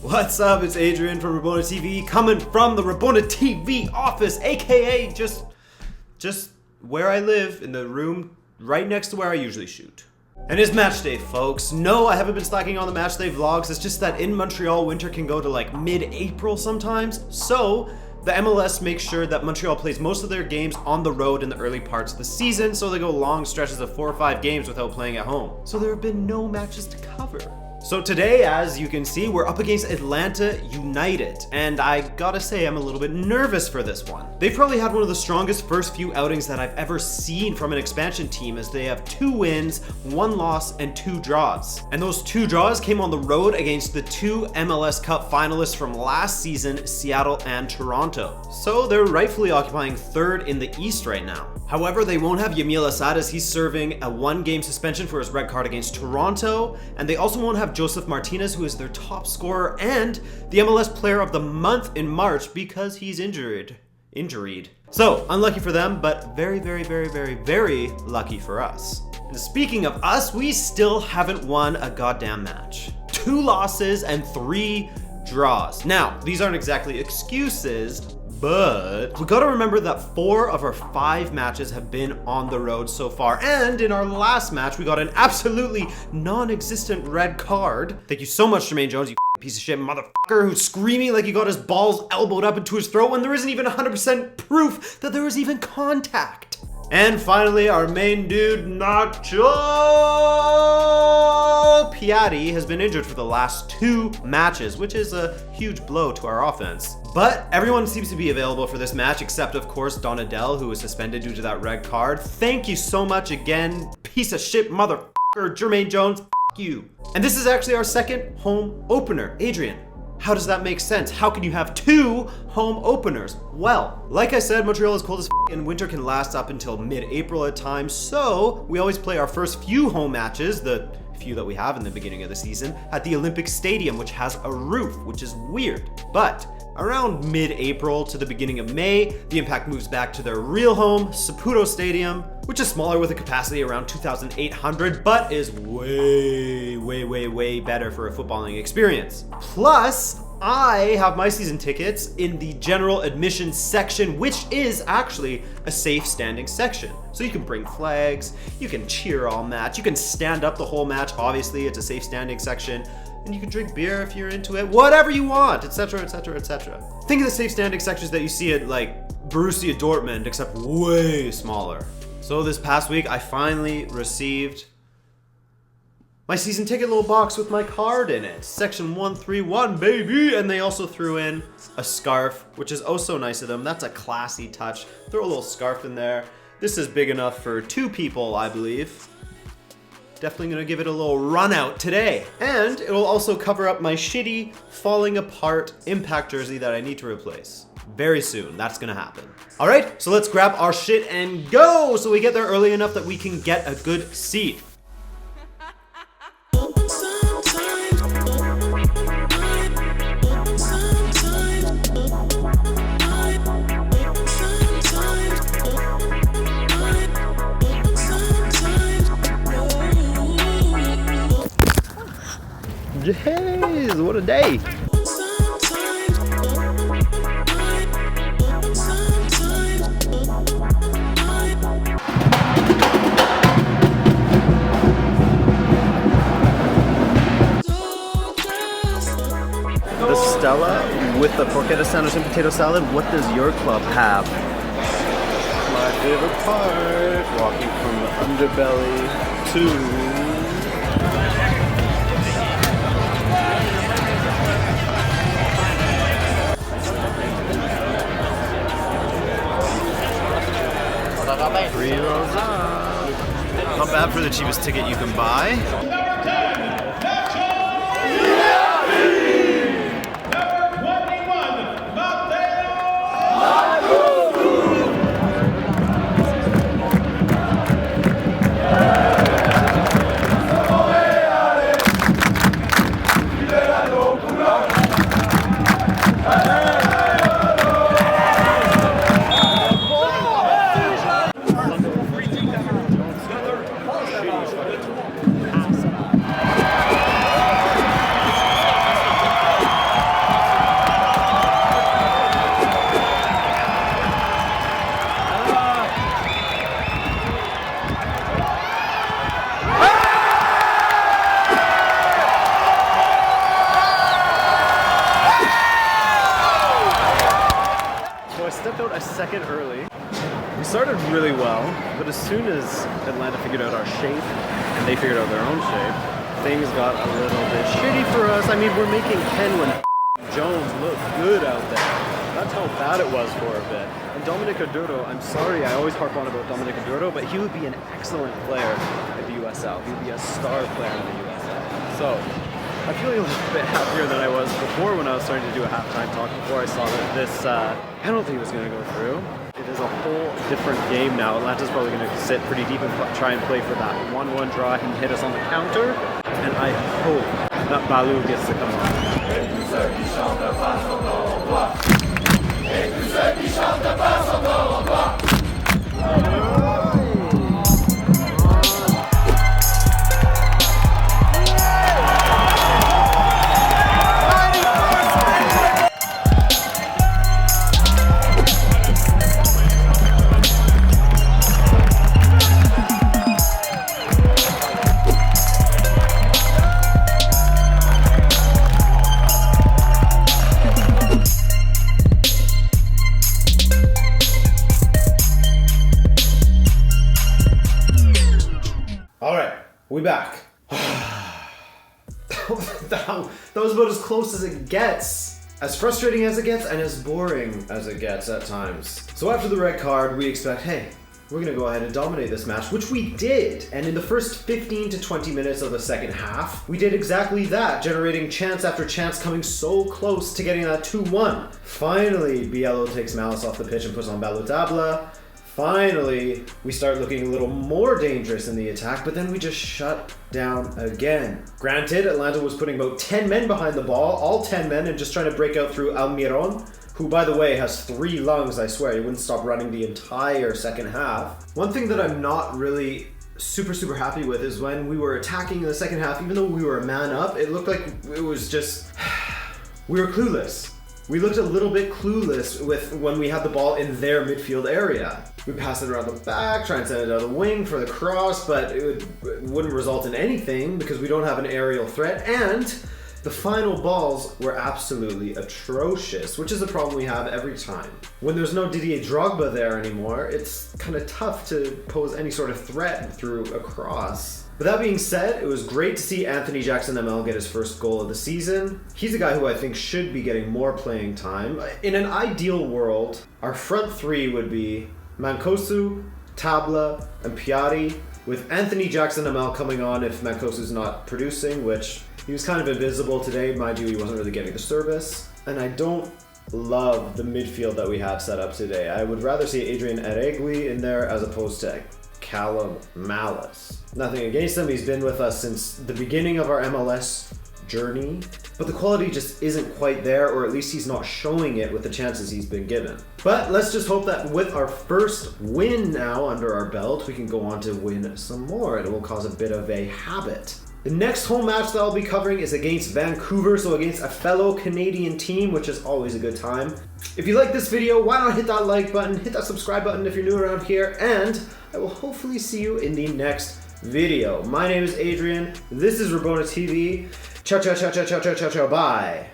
What's up? It's Adrian from Rabona TV, coming from the Rabona TV office, aka just where I live, in the room right next to where I usually shoot. And it's match day, folks. No, I haven't been slacking on the match day vlogs. It's just that in Montreal, winter can go to like mid-April sometimes. So the MLS makes sure that Montreal plays most of their games on the road in the early parts of the season, so they go long stretches of 4 or 5 games without playing at home. So there have been no matches to cover. So today, as you can see, we're up against Atlanta United, and I gotta say I'm a little bit nervous for this one. They've probably had one of the strongest first few outings that I've ever seen from an expansion team, as they have 2 wins, 1 loss, and 2 draws. And those 2 draws came on the road against the 2 MLS Cup finalists from last season, Seattle and Toronto. So they're rightfully occupying 3rd in the East right now. However, they won't have Yamil Assad, as he's serving a 1-game suspension for his red card against Toronto, and they also won't have Joseph Martinez, who is their top scorer and the MLS Player of the Month in March, because he's injured. So, unlucky for them, but very, very, very, very, very lucky for us. And speaking of us, we still haven't won a goddamn match. 2 losses and 3 draws. Now, these aren't exactly excuses, but we gotta remember that 4 of our 5 matches have been on the road so far. And in our last match, we got an absolutely non-existent red card. Thank you so much, Jermaine Jones, you piece of shit motherfucker, who's screaming like he got his balls elbowed up into his throat when there isn't even 100% proof that there was even contact. And finally, our main dude, Nacho Piatti, has been injured for the last 2 matches, which is a huge blow to our offense. But everyone seems to be available for this match, except of course Donadell, who was suspended due to that red card. Thank you so much again, piece of shit motherfucker, Jermaine Jones, f you. And this is actually our 2nd home opener. Adrian, how does that make sense? How can you have 2 home openers? Well, like I said, Montreal is cold as f, and winter can last up until mid-April at times, so we always play our first few home matches, the few that we have in the beginning of the season, at the Olympic Stadium, which has a roof, which is weird. But around mid-April to the beginning of May, the Impact moves back to their real home, Saputo Stadium, which is smaller with a capacity around 2,800, but is way, way, way, way better for a footballing experience. Plus, I have my season tickets in the general admission section, which is actually a safe standing section. So you can bring flags, you can cheer all match, you can stand up the whole match, obviously it's a safe standing section, and you can drink beer if you're into it, whatever you want, etc, etc, etc. Think of the safe standing sections that you see at like Borussia Dortmund, except way smaller. So this past week, I finally received my season ticket little box with my card in it. Section 131, baby! And they also threw in a scarf, which is oh so nice of them. That's a classy touch. Throw a little scarf in there. This is big enough for 2 people, I believe. Definitely gonna give it a little run out today. And it will also cover up my shitty, falling apart Impact jersey that I need to replace. Very soon, that's gonna happen. All right, so let's grab our shit and go, so we get there early enough that we can get a good seat. Yes, what a day. The Stella with the porchetta sandwich and potato salad. What does your club have? My favorite part, walking from the underbelly to Free rolls up. Not bad for the cheapest ticket you can buy. second early. We started really well, but as soon as Atlanta figured out our shape and they figured out their own shape, things got a little bit shitty for us. I mean, we're making Ken when Jones look good out there. That's how bad it was for a bit. And Dominic Aduro, I'm sorry, I always harp on about Dominic Aduro, but he would be an excellent player at the USL. He would be a star player in the USL. So, I'm feeling a little bit happier than I was before when I was starting to do a halftime talk, before I saw that this penalty was going to go through. It is a whole different game now. Atlanta's probably going to sit pretty deep and try and play for that 1-1 draw and hit us on the counter. And I hope that Balou gets to come on. We back. That was about as close as it gets. As frustrating as it gets and as boring as it gets at times. So after the red card, we expect, hey, we're gonna go ahead and dominate this match, which we did. And in the first 15 to 20 minutes of the second half, we did exactly that, generating chance after chance, coming so close to getting that 2-1. Finally, Biello takes Malice off the pitch and puts on Balotabla. Finally, we start looking a little more dangerous in the attack, but then we just shut down again. Granted, Atlanta was putting about 10 men behind the ball, all 10 men, and just trying to break out through Almiron, who, by the way, has 3 lungs, I swear. He wouldn't stop running the entire second half. One thing that I'm not really super happy with is when we were attacking in the second half, even though we were a man up, it looked like it was just... we were clueless. We looked a little bit clueless with when we had the ball in their midfield area. We passed it around the back, try and send it down the wing for the cross, but it wouldn't result in anything because we don't have an aerial threat, and the final balls were absolutely atrocious, which is a problem we have every time. When there's no Didier Drogba there anymore, it's kind of tough to pose any sort of threat through a cross. But that being said, it was great to see Anthony Jackson ML get his first goal of the season. He's a guy who I think should be getting more playing time. In an ideal world, our front three would be Mancosu, Tabla, and Piatti, with Anthony Jackson ML coming on if Mancosu's not producing, which he was kind of invisible today. Mind you, he wasn't really getting the service. And I don't love the midfield that we have set up today. I would rather see Adrian Aregui in there as opposed to Callum Malice. Nothing against him, he's been with us since the beginning of our MLS journey, but the quality just isn't quite there, or at least he's not showing it with the chances he's been given. But let's just hope that with our first win now under our belt, we can go on to win some more, and it will cause a bit of a habit. The next home match that I'll be covering is against Vancouver, so against a fellow Canadian team, which is always a good time. If you like this video, why not hit that like button, hit that subscribe button if you're new around here, and I will hopefully see you in the next video. My name is Adrian, this is Rabona TV. Ciao, ciao, ciao, ciao, ciao, ciao, ciao, ciao, bye.